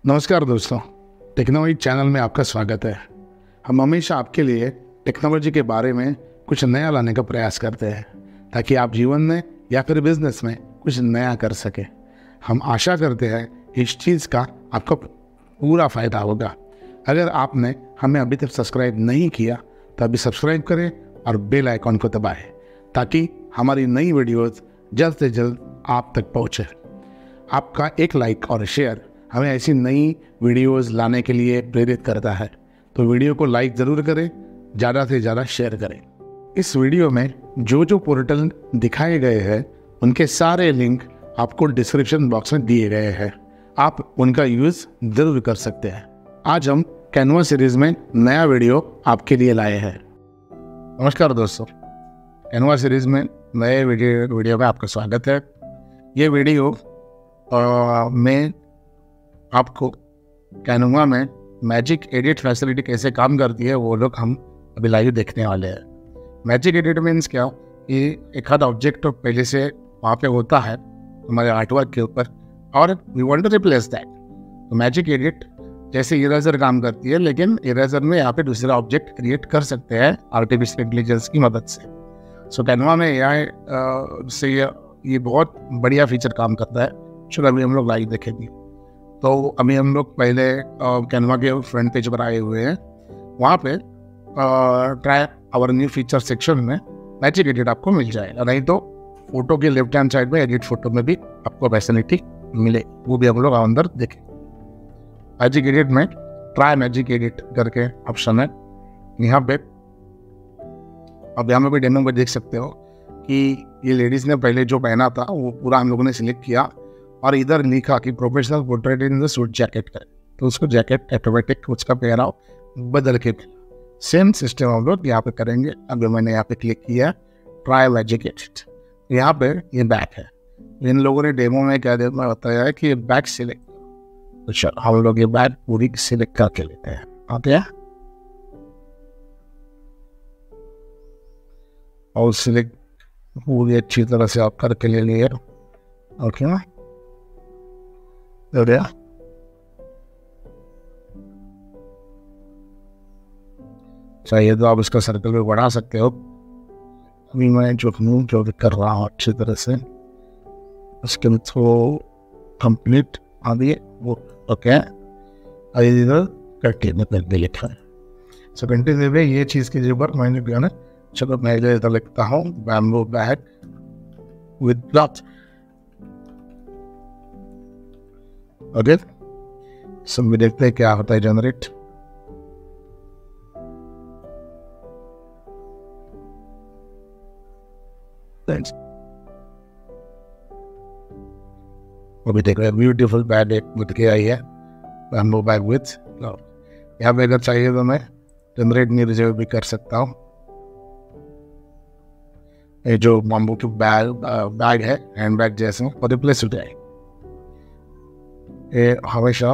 नमस्कार दोस्तों, technology channel में आपका स्वागत है। हम हमेशा आपके लिए टेक्नोलॉजी के बारे में कुछ नया लाने का प्रयास करते हैं ताकि आप जीवन में या फिर बिजनेस में कुछ नया कर सके। हम आशा करते हैं इस चीज़ का आपको पूरा फ़ायदा होगा। अगर आपने हमें अभी तक सब्सक्राइब नहीं किया तो अभी सब्सक्राइब करें और बेल आइकॉन को दबाएं ताकि हमारी नई वीडियोज़ जल्द से जल्द आप तक पहुँचे। आपका एक लाइक और शेयर हमें ऐसी नई वीडियोस लाने के लिए प्रेरित करता है, तो वीडियो को लाइक ज़रूर करें, ज़्यादा से ज़्यादा शेयर करें। इस वीडियो में जो पोर्टल दिखाए गए हैं उनके सारे लिंक आपको डिस्क्रिप्शन बॉक्स में दिए गए हैं, आप उनका यूज़ ज़रूर कर सकते हैं। आज हम कैनवा सीरीज़ में नया वीडियो आपके लिए लाए हैं। नमस्कार दोस्तों, कैनवा सीरीज़ में नए वीडियो में आपका स्वागत है। ये वीडियो में आपको कैनवा में मैजिक एडिट फैसिलिटी कैसे काम करती है वो लोग हम अभी लाइव देखने वाले हैं। मैजिक एडिट मीन्स क्या, कि एक आध ऑब्जेक्ट तो पहले से वहाँ पे होता है हमारे आर्टवर्क के ऊपर और we want to replace that. तो मैजिक एडिट जैसे इरेजर काम करती है, लेकिन इरेजर में यहाँ पे दूसरा ऑब्जेक्ट क्रिएट कर सकते हैं आर्टिफिशियल इंटेलिजेंस की मदद से। सो कैनवा में AI से ये बहुत बढ़िया फीचर काम करता है। चलो अभी हम लोग लाइव देखेंगे। तो अभी हम लोग पहले कैनवा के फ्रंट पेज पर आए हुए हैं। वहाँ पे try our new feature section में मैजिक एडिट आपको मिल जाएगा, नहीं तो फोटो के लेफ्ट हैंड साइड में एडिट फोटो में भी आपको फैसिलिटी मिले, वो भी हम लोग अंदर देखें। मैजिक एडिट में ट्राई मैजिक एडिट करके ऑप्शन है यहाँ पे। अब यहाँ पे डेमो में देख सकते हो कि ये लेडीज़ ने पहले जो पहना था वो पूरा हम लोगों ने सिलेक्ट किया और इधर लिखा कि professional portrait in the suit jacket करें, तो उसको जैकेट ऑटोमेटिक उसका पहनाव बदल के सेम सिस्टम हम लोग यहाँ पे करेंगे। अभी मैंने यहाँ पे क्लिक किया ट्राई मैजिक एडिट, यहाँ पे ये बैक है। इन लोगों ने डेमो में क्या बताया है कि ये बैक सिलेक्ट, तो चलो हम लोग ये बैक पूरी सिलेक्ट करके लेते हैं। ओके, और सिलेक्ट पूरी अच्छी तरह से आप करके ले लिए। ओके ना, चाहिए तो आप इसका सर्कल भी बढ़ा सकते हो। अभी मैं जो कर रहा हूँ अच्छी तरह से उसके थ्रू कंप्लीट आ दिए वो। ओके, इधर कंटिन्यू करके लिखा है। सो कंटिन्यू में ये चीज़ के ऊपर मैंने किया ना। चलो मैं इधर लिखता हूँ bamboo bag with cloth. Okay, सब भी देखते हैं क्या होता है जनरेट। अभी देख रहे हैं ब्यूटीफुल बैग एक बुत के आई है, बैम्बू बैग विथ। यहाँ पे अगर चाहिए तो मैं जनरेट न्यू रिजर्व भी कर सकता हूँ। ये जो बैम्बू की बैग है हैंड बैग जैसे वो रिप्लेस हो जाए। ये हमेशा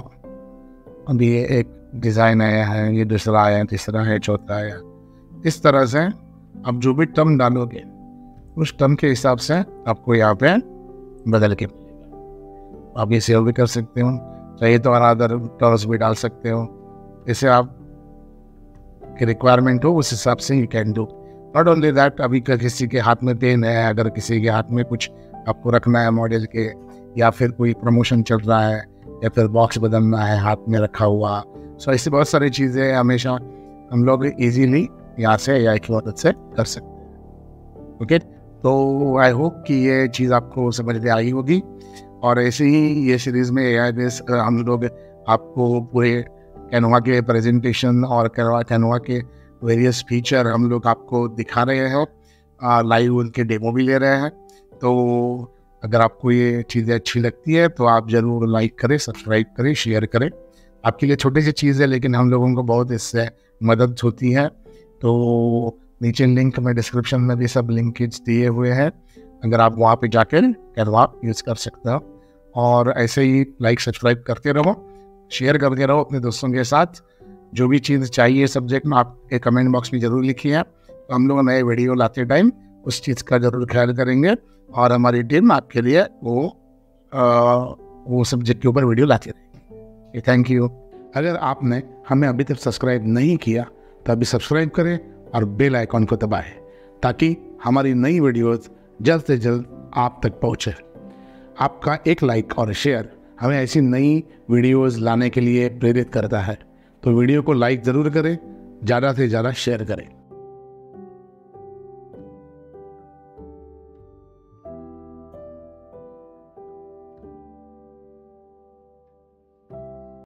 अभी ये एक डिज़ाइन आया है, ये दूसरा आया है, तीसरा है, चौथा आया। इस तरह से आप जो भी टर्म डालोगे उस टर्म के हिसाब से आपको यहाँ पे बदल के आप ये सेव भी कर सकते हो। चाहिए तो अनदर टर्म्स भी डाल सकते हो, जैसे आप की रिक्वायरमेंट हो उस हिसाब से you can do. Not only that, अभी किसी के हाथ में पेन है, अगर किसी के हाथ में कुछ आपको रखना है मॉडल के, या फिर कोई प्रमोशन चल रहा है, या फिर बॉक्स बदलना है हाथ में रखा हुआ। सो ऐसी बहुत सारी चीज़ें हमेशा हम लोग इजीली यहाँ से AI की मदद से कर सकते हैं। ओके, तो आई होप कि ये चीज़ आपको समझ में आई होगी। और ऐसे ही ये सीरीज़ में AI बेस्ड हम लोग आपको पूरे कैनवा के प्रेजेंटेशन और कैनवा के वेरियस फीचर हम लोग आपको दिखा रहे हैं, लाइव उनके डेमो भी ले रहे हैं। तो अगर आपको ये चीज़ें अच्छी लगती है तो आप ज़रूर लाइक करें, सब्सक्राइब करें, शेयर करें। आपके लिए छोटी सी चीज़ है लेकिन हम लोगों को बहुत इससे मदद होती है। तो नीचे लिंक में डिस्क्रिप्शन में भी सब लिंकेज दिए हुए हैं, अगर आप वहाँ पे जाकर कैनवा यूज़ कर सकते हो। और ऐसे ही लाइक सब्सक्राइब करते रहो, शेयर करते रहो अपने दोस्तों के साथ। जो भी चीज़ चाहिए सब्जेक्ट में आप एक कमेंट बॉक्स में ज़रूर लिखिए। तो हम लोग नए वीडियो लाते टाइम उस चीज़ का ज़रूर ख्याल करेंगे और हमारी टीम आपके लिए वो सब्जेक्ट के ऊपर वीडियो लाती रहेगी। Thank you. अगर आपने हमें अभी तक सब्सक्राइब नहीं किया तो अभी सब्सक्राइब करें और बेल आइकॉन को दबाएं ताकि हमारी नई वीडियोस जल्द से जल्द आप तक पहुंचे। आपका एक लाइक और शेयर हमें ऐसी नई वीडियोस लाने के लिए प्रेरित करता है, तो वीडियो को लाइक ज़रूर करें, ज़्यादा से ज़्यादा शेयर करें।